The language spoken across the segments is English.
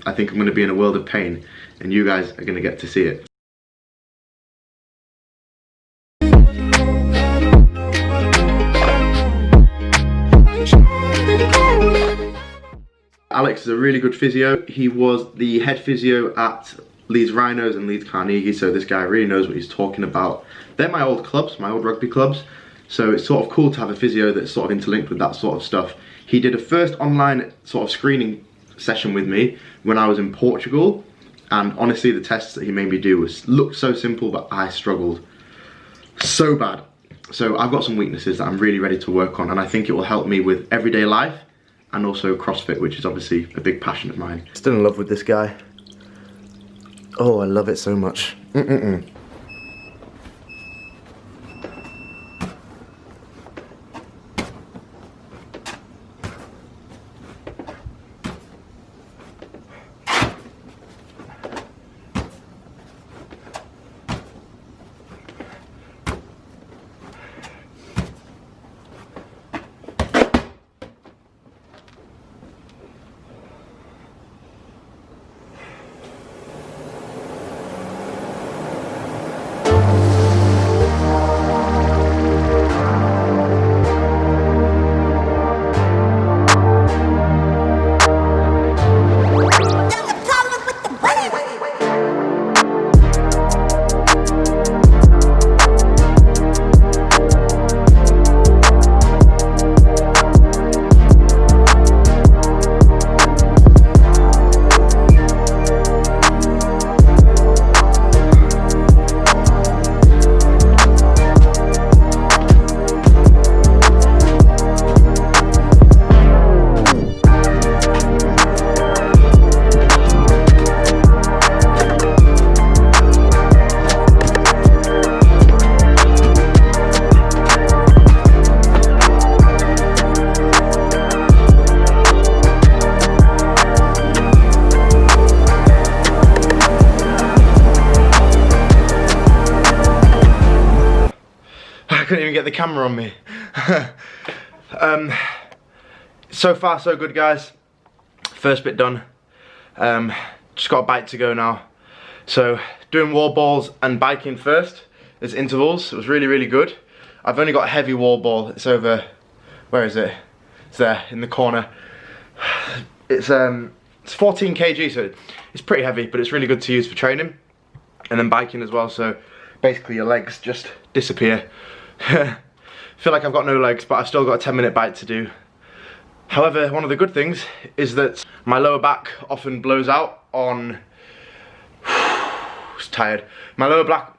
I think I'm going to be in a world of pain, and you guys are going to get to see it. Alex is a really good physio. He was the head physio at Leeds Rhinos and Leeds Carnegie, so this guy really knows what he's talking about. They're my old clubs, my old rugby clubs, so it's sort of cool to have a physio that's sort of interlinked with that sort of stuff. He did a first online sort of screening session with me when I was in Portugal, and honestly the tests that he made me do looked so simple, but I struggled so bad. So I've got some weaknesses that I'm really ready to work on, and I think it will help me with everyday life and also CrossFit, which is obviously a big passion of mine. Still in love with this guy. Oh, I love it so much. Couldn't even get the camera on me. So far so good, guys. First bit done. Just got a bike to go now. So doing wall balls and biking first as intervals. It was really good. I've only got a heavy wall ball. It's over, where is it? It's there in the corner. It's 14 kg, so it's pretty heavy, but it's really good to use for training and then biking as well. So basically your legs just disappear. Feel like I've got no legs, but I've still got a 10-minute bike to do. However, one of the good things is that my lower back often blows out on... It's tired. My lower back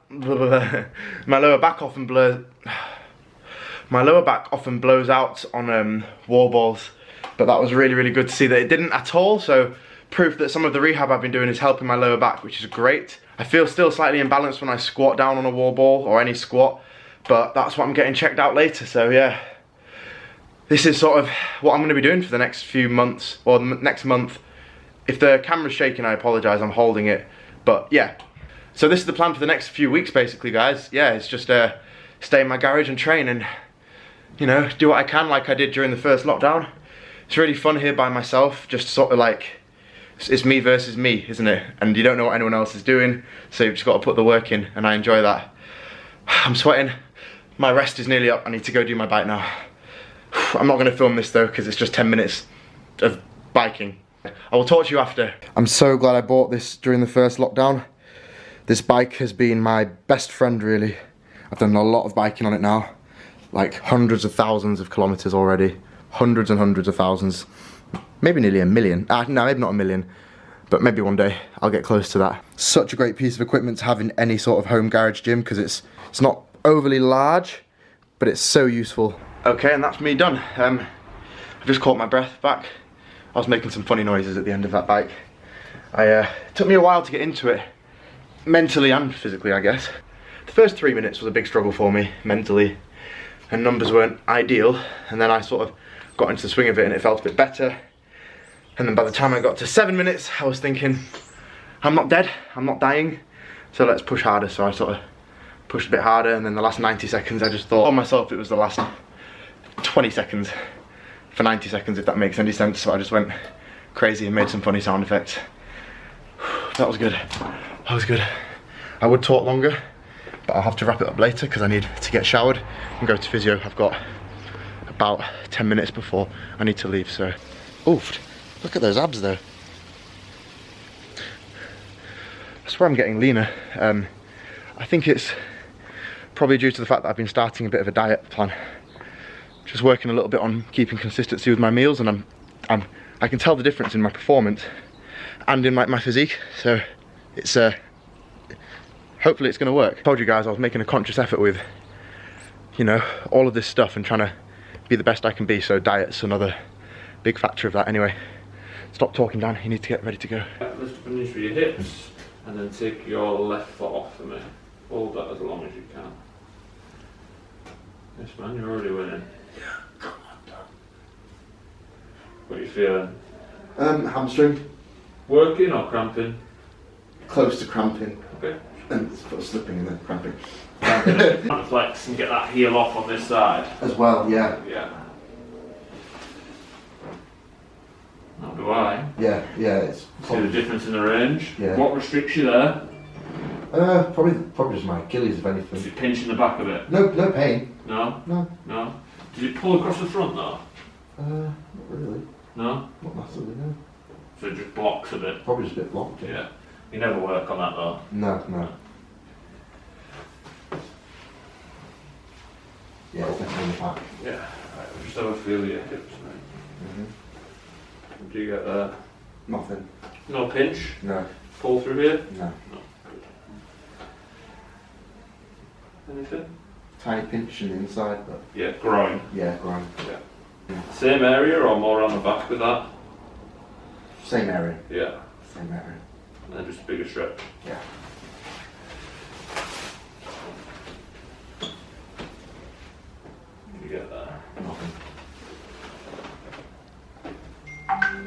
often blows out on wall balls, but that was really good to see that it didn't at all. So proof that some of the rehab I've been doing is helping my lower back, which is great. I feel still slightly imbalanced when I squat down on a wall ball or any squat, but that's what I'm getting checked out later. So yeah, this is sort of what I'm going to be doing for the next few months, or the next month. If the camera's shaking, I apologise, I'm holding it. But yeah, so this is the plan for the next few weeks basically, guys. Yeah, it's just stay in my garage and train and, you know, do what I can like I did during the first lockdown. It's really fun here by myself, just sort of like, it's me versus me, isn't it? And you don't know what anyone else is doing, so you've just got to put the work in, and I enjoy that. I'm sweating. My rest is nearly up. I need to go do my bike now. I'm not going to film this though, because it's just 10 minutes of biking. I will talk to you after. I'm so glad I bought this during the first lockdown. This bike has been my best friend, really. I've done a lot of biking on it now. Like hundreds of thousands of kilometers already. Hundreds and hundreds of thousands. Maybe nearly a million. No, maybe not a million. But maybe one day I'll get close to that. Such a great piece of equipment to have in any sort of home garage gym, because it's not overly large, but it's so useful. Okay, and that's me done. I just caught my breath back. I was making some funny noises at the end of that bike. It took me a while to get into it, mentally and physically, I guess. The first 3 minutes was a big struggle for me, mentally, and numbers weren't ideal, and then I sort of got into the swing of it and it felt a bit better. And then by the time I got to 7 minutes, I was thinking, I'm not dead, I'm not dying, so let's push harder. So I sort of pushed a bit harder, and then the last 90 seconds I just thought on myself it was the last 20 seconds for 90 seconds, if that makes any sense. So I just went crazy and made some funny sound effects. That was good. That was good. I would talk longer, but I'll have to wrap it up later because I need to get showered and go to physio. I've got about 10 minutes before I need to leave, so. Oof, look at those abs though. I swear I'm getting leaner. I think it's probably due to the fact that I've been starting a bit of a diet plan. Just working a little bit on keeping consistency with my meals, and I can tell the difference in my performance and in my physique, so it's hopefully it's gonna work. I told you guys I was making a conscious effort with, you know, all of this stuff and trying to be the best I can be, so diet's another big factor of that. Anyway, stop talking, Dan, you need to get ready to go. Lift up and knees for your hips, and then take your left foot off for me. Hold that as long as you can. Yes man, you're already winning. Yeah, come on, Dan. What are you feeling? Hamstring. Working or cramping? Close to cramping. Okay. And foot slipping and then cramping. Flex and get that heel off on this side. As well, yeah. Yeah. Not do I. Yeah, it's See the difference in the range? Yeah. What restricts you there? Probably just my Achilles, if Does anything. it pinch in the back of it? No pain. No? No. No? Does it pull across the front though? Not really. No? Not massively, no. So it just blocks a bit? Probably just a bit blocked. Yeah. You never work on that though? No. Yeah, it's definitely in the back. Yeah. Right, we'll just have a feel of your hips, mate. What do you get there? Nothing. No pinch? No. Pull through here? No. No. Good. Anything? Tiny pinch in the inside, but Yeah, groin. yeah, groin. Yeah. Same area or more on the back with that? Same area. Yeah. Same area. And then just a bigger stretch. Yeah. You get there. Nothing.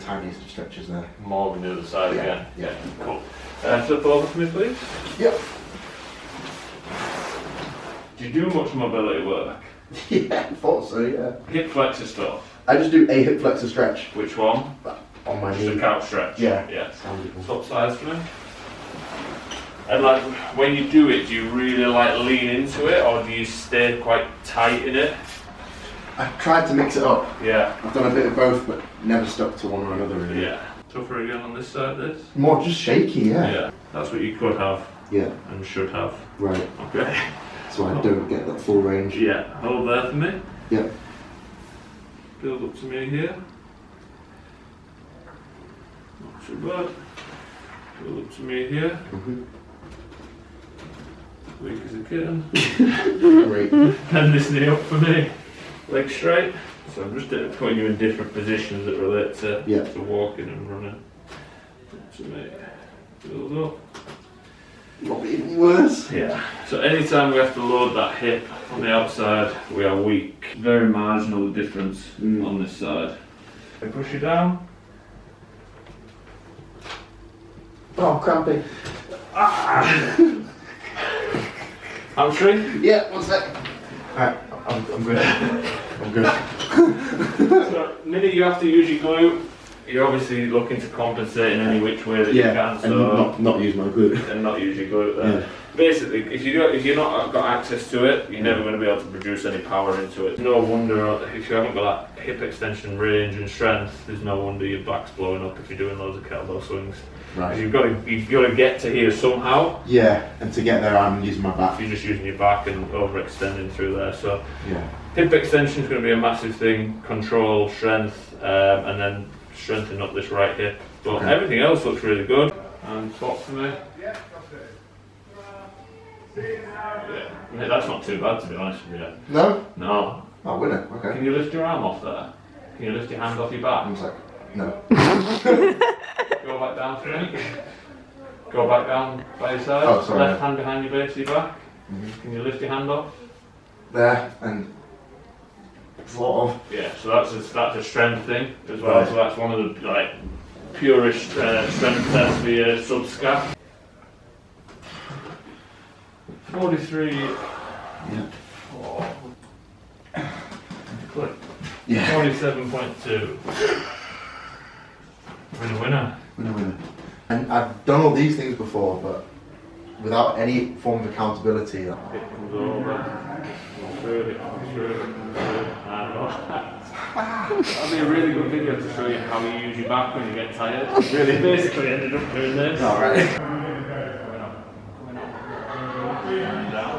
Tiniest of stretches there. More on the other side Yeah, again. yeah. Cool. Flip over for me, please. Yep. Do you do much mobility work? Yeah, I thought so, yeah. Hip flexor stuff. I just do a hip flexor stretch Which one? on my Just a knee. couch stretch. Yeah. Yeah. Sounds good. Swap sides for me. And like, when you do it, do you really like lean into it, or do you stay quite tight in it? I've tried to mix it up. Yeah. I've done a bit of both, but never stuck to one or another really. Yeah. Tougher again on this side, this? More just shaky, yeah. Yeah. That's what you could have Yeah, and should have. right. Okay. So I don't get that full range. Yeah. Hold there for me. Yeah. Build up to me here. Not too bad. Build up to me here. Weak as a kitten. Great. Bend this knee up for me. Leg straight. So I'm just putting you in different positions that relate to, Yeah. to walking and running. Up to me. Build up. Probably even worse. Yeah. So anytime we have to load that hip on the outside, we are weak. Very marginal difference on this side. I push you down. Oh, cramping. Hamstring. Yeah, one sec. Alright, I'm good. I'm good. So minute you have to use your glute, you're obviously looking to compensate in any which way that you can. So and not use my glute. and not use your glute there. Yeah. Basically, if you're not got access to it, you're never going to be able to produce any power into it. No wonder if you haven't got that hip extension range and strength, there's no wonder your back's blowing up if you're doing loads of kettlebell swings. Right. You've got to get to here somehow. Yeah, and to get there I'm using my back. You're just using your back and overextending through there. So Yeah. hip extension is going to be a massive thing. Control, strength, and then strengthen up this right hip. But Okay. everything else looks really good. And swap for me. Yeah, that's not too bad to be honest with you. No? No. Oh, winner. Okay. Can you lift your arm off there? Can you lift your hand off your back? I'm like, no. Go back down for me. Go back down by your side. Oh, sorry. Left hand behind your base of your back. Can you lift your hand off? There and sort of. Yeah, so that's a strength thing as well. Right. So that's one of the like purest strength tests for your subscap. 43. Yeah. Oh. Click. Yeah. 47.2. Winner, winner. Winner, winner. And I've done all these things before, but without any form of accountability. It comes over, comes through, it comes through, it comes through. I don't know. That'd be a really good video to show you how you use your back when you get tired. Really? Basically ended up doing this. Alright. Coming up, and down.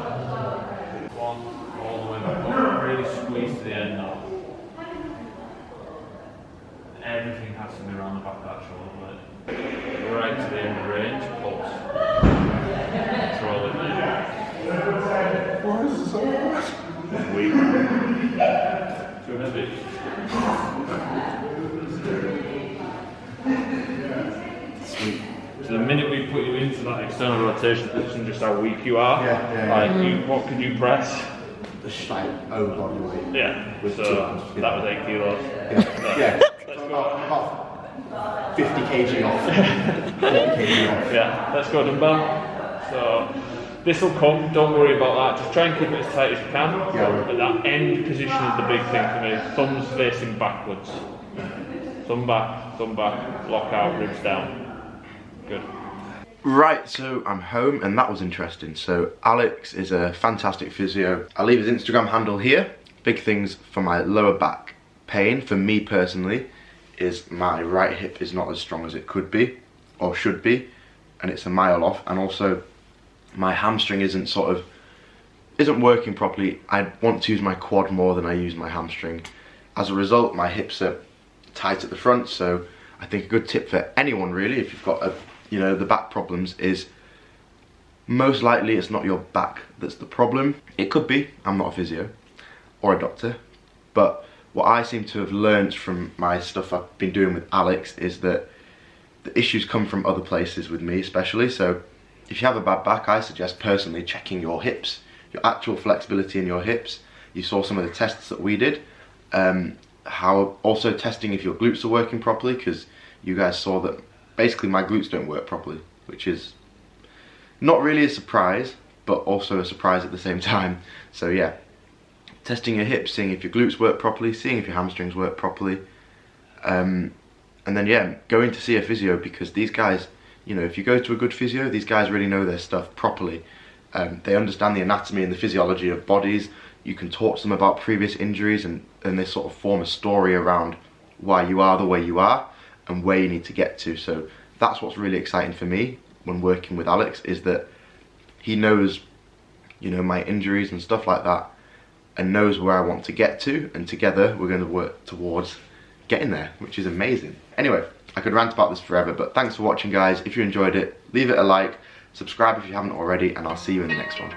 One, all the way back up. Really squeeze to the end now. Everything has to be around the back of that shoulder blade. Right to the end of range, pulse. Control it there. Why is it so hard? Weak. Too heavy. Sweet. So the minute we put you into that external rotation position, just how weak you are, what could you press? Just like own body weight. Yeah, With so two, that was 8 kilos. Yeah. About 50 kg off. 50 kg off. Yeah, let's go dumbbell. So this will come, don't worry about that, just try and keep it as tight as you can. Yeah. But that end position is the big thing for me. Thumbs facing backwards. Thumb back, block out, ribs down. Good. Right, so I'm home and that was interesting. So Alex is a fantastic physio. I'll leave his Instagram handle here. Big things for my lower back pain, for me personally, is my right hip is not as strong as it could be, or should be, and it's a mile off, and also my hamstring isn't working properly. I want to use my quad more than I use my hamstring. As a result, my hips are tight at the front, so I think a good tip for anyone really, if you've got the back problems, is most likely it's not your back that's the problem. It could be, I'm not a physio or a doctor, but what I seem to have learned from my stuff I've been doing with Alex is that the issues come from other places with me especially. So if you have a bad back, I suggest personally checking your hips, your actual flexibility in your hips. You saw some of the tests that we did. How also testing if your glutes are working properly, because you guys saw that basically my glutes don't work properly, which is not really a surprise, but also a surprise at the same time. So yeah, testing your hips, seeing if your glutes work properly, seeing if your hamstrings work properly, and then yeah, going to see a physio, because these guys, if you go to a good physio, these guys really know their stuff properly. They understand the anatomy and the physiology of bodies. You can talk to them about previous injuries, and they sort of form a story around why you are the way you are and where you need to get to. So that's what's really exciting for me when working with Alex, is that he knows, my injuries and stuff like that, and knows where I want to get to, and together we're going to work towards getting there, which is amazing. Anyway, I could rant about this forever, but thanks for watching guys. If you enjoyed it, leave it a like, subscribe if you haven't already, and I'll see you in the next one.